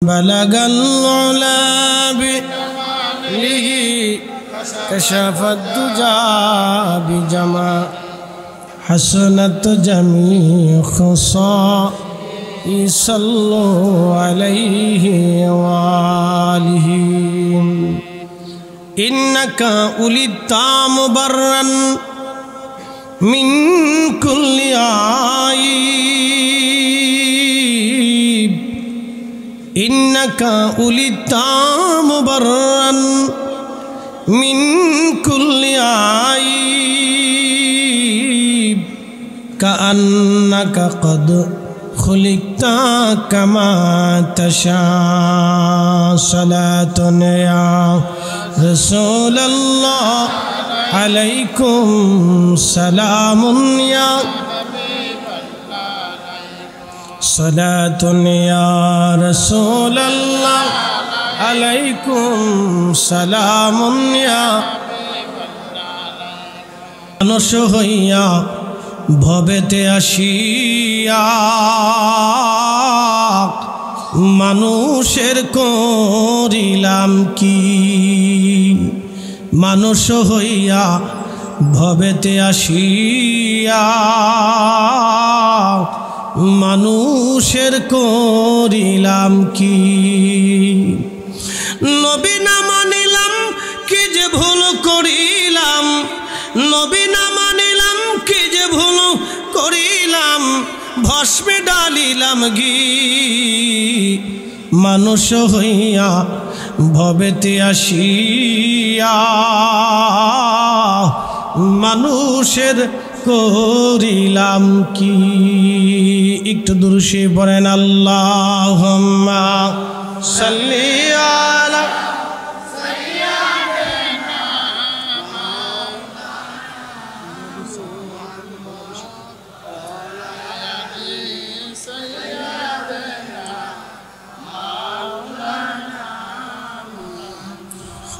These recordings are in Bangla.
بلغ العلا بجماله كشف الدجى بجمال حسنت جميع خصائصه صلوا عليه وآله إنك ولدت مبرا من كل عيب إنك ولدت مبرا من كل عيب كأنك قد خلقت كما تشاء صلاة يا رسول الله عليكم سلام يا صلاة يا رسول الله عليكم سلام يا মানুষ হইয়া ভবেতে আসিয়া মানুষের করিলাম কি মানুষ হইয়া ভবেতে আসিয়া মানুষের করিলাম কি নবী না মানিলাম কি যে ভুল করিলাম নবী না মানিলাম কি যে ভুল করিলাম ভস্মে ডালিলাম ঘি মানুষ হইয়া ভবেতে আসিয়া মানুষের করিলাম কি একটু দুরূশে পড়েন আল্লাহুম্মা সাল্লি আলা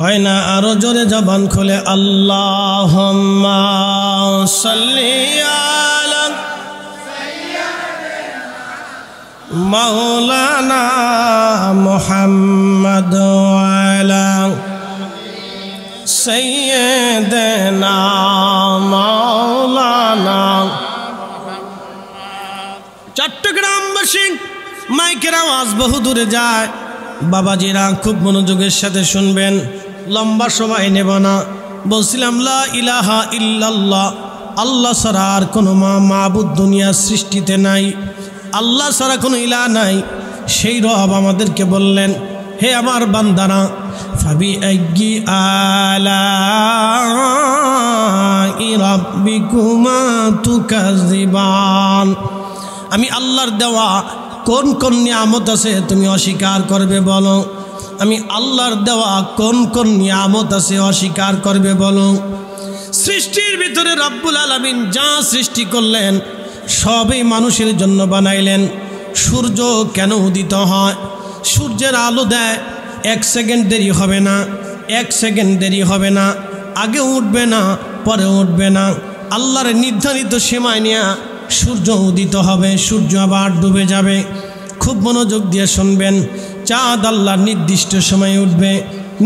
হয় না আরো জোরে জবান খুলে আল্লাহুম্মা সাল্লি আলা মাওলানা মুহাম্মদ আলা সাইয়্যিদিনা মাওলানা চট্টগ্রামবাসী মাইকের আওয়াজ বহু দূরে যায় বাবাজিরা খুব মনোযোগের সাথে শুনবেন লম্বা সময় নেব না বলছিলাম লা ইলাহা ইল্লাল্লাহ আল্লাহ ছাড়া আর কোনো মাবুদ দুনিয়ার সৃষ্টিতে নাই আল্লাহ ছাড়া কোনো ইলাহ নাই সেই রব আমাদেরকে বললেন হে আমার বান্দারা ফাবি আইয়ি আলাই রাব্বিকুমা তুকাযিবান আমি আল্লাহর দেওয়া কোন কোন নিয়ামত আছে তুমি অস্বীকার করবে বলো আমি আল্লাহর দেওয়া কোন কোন নিয়ামত আছে অস্বীকার করবে বলো সৃষ্টির ভিতরে রব্বুল আলামিন যা সৃষ্টি করলেন সবই মানুষের জন্য বানাইলেন সূর্য কেন উদিত হয় সূর্যের আলো দেয় 1 সেকেন্ড দেরি হবে না 1 সেকেন্ড দেরি হবে না আগে উঠবে না পরে উঠবে না আল্লাহর নির্ধারিত সময় নিয়ে সূর্য উদিত হবে সূর্য আবার ডুবে যাবে খুব মনোযোগ দিয়ে শুনবেন চাঁদ আল্লাহর নির্দিষ্ট সময়ে উঠবে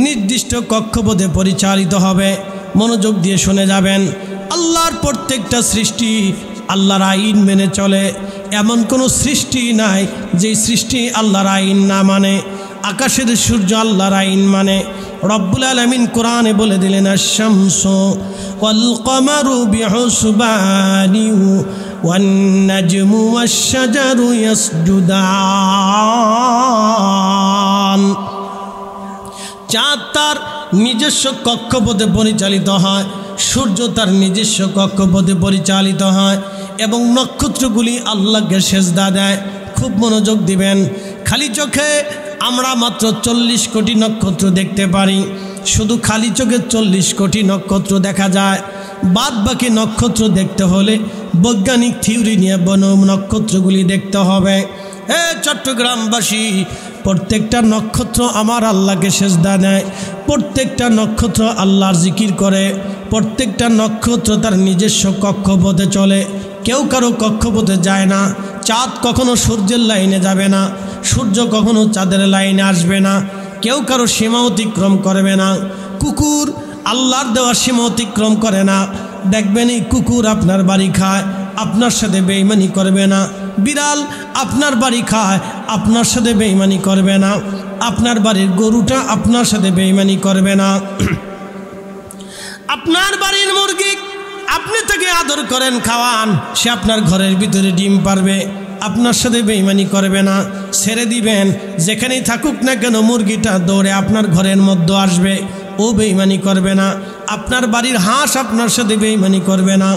নির্দিষ্ট কক্ষপথে পরিচালিত হবে মনোযোগ দিয়ে শুনে যাবেন আল্লাহর প্রত্যেকটা সৃষ্টি আল্লাহর আইন মেনে চলে এমন কোনো সৃষ্টি নাই যে সৃষ্টি আল্লাহর আইন না মানে আকাশের সূর্য আল্লাহর আইন মানে রব্বুল আলামিন কোরআনে বলে দিলেন আশ-শামসু ওয়াল কমারু বিহুসবানি ওয়ান নাজমু ওয়াশ-শাজারু ইয়াসজুদান চাঁদ তার নিজস্ব কক্ষপথে পরিচালিত হয় সূর্য তার নিজস্ব কক্ষপথে পরিচালিত হয় এবং নক্ষত্রগুলি আল্লাহকে সেজদা দেয় খুব মনোযোগ দিবেন খালি চোখে আমরা মাত্র 40 কোটি নক্ষত্র দেখতে পারি শুধু খালি চোখে 40 কোটি নক্ষত্র দেখা যায় বাদ বাকি নক্ষত্র দেখতে হলে বৈজ্ঞানিক থিওরি নিয়ে নক্ষত্রগুলি দেখতে হবে হে চট্টগ্রামবাসী প্রত্যেকটা নক্ষত্র আমার আল্লাহকে সেজদা দেয় প্রত্যেকটা নক্ষত্র আল্লাহর জিকির করে প্রত্যেকটা নক্ষত্র তার নিজস্ব কক্ষপথে চলে কেউ কারো কক্ষপথে যায় না, চাঁদ কখনো সূর্যের লাইনে যাবে না, সূর্য কখনো চাঁদের লাইনে আসবে না, কেউ কারো সীমা অতিক্রম করবে না। কুকুর আল্লাহর দেওয়া সীমা অতিক্রম করে না। দেখবেন এই কুকুর আপনার বাড়ি খায়, আপনার সাথে বেঈমানি করবে না। বিড়াল আপনার বাড়ি খায়, আপনার সাথে বেঈমানি করবে না। আপনার বাড়ির গরুটা আপনার সাথে বেঈমানি করবে না। আপনার বাড়ির মুরগি আপনি তাকে আদর করেন, খাওয়ান, সে আপনার ঘরের ভিতরে ডিম পারবে, আপনার সাথে বেঈমানি করবে না। ছেড়ে দিবেন, যেখানেই থাকুক না কেন মুরগিটা দৌড়ে আপনার ঘরের মধ্যে আসবে, ও বেঈমানি করবে না। আপনার বাড়ির হাঁস আপনার সাথে বেঈমানি করবে না।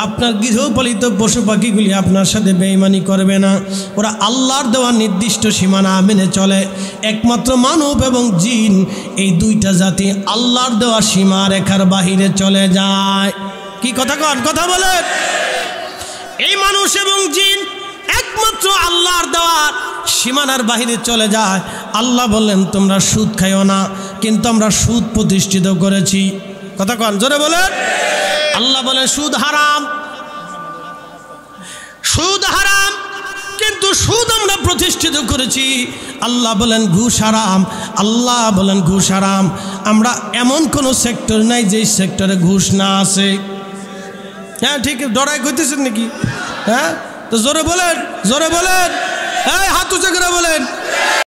আপনার গৃহপালিত পশু পাখিগুলি আপনার সাথে বেঈমানি করবে না। ওরা আল্লাহর দেওয়া নির্দিষ্ট সীমানা মেনে চলে। একমাত্র মানব এবং জিন, এই দুইটা জাতি আল্লাহর দেওয়া সীমা রেখার বাহিরে চলে যায়। কি কথা কন, কথা বলেন। এই মানুষ এবং জিন একমাত্র আল্লাহর দেওয়া সীমানার বাহিরে চলে যায়। আল্লাহ বললেন তোমরা সুদ খাইও না, কিন্তু আমরা সুদ প্রতিষ্ঠিত করেছি। কথা কন, জোরে বলেন। আল্লাহ বলেন সুদ হারাম, সুদ হারাম, কিন্তু সুদ আমরা প্রতিষ্ঠিত করেছি। আল্লাহ বলেন ঘুষ হারাম, আল্লাহ বলেন ঘুষ হারাম। আমরা এমন কোনো সেক্টর নাই যেই সেক্টরে ঘুষ না আছে। হ্যাঁ ঠিক, ডরাই করতেছেন নাকি? হ্যাঁ তো জোরে বলেন, জোরে বলেন, এই হাত উঁচু করে বলেন।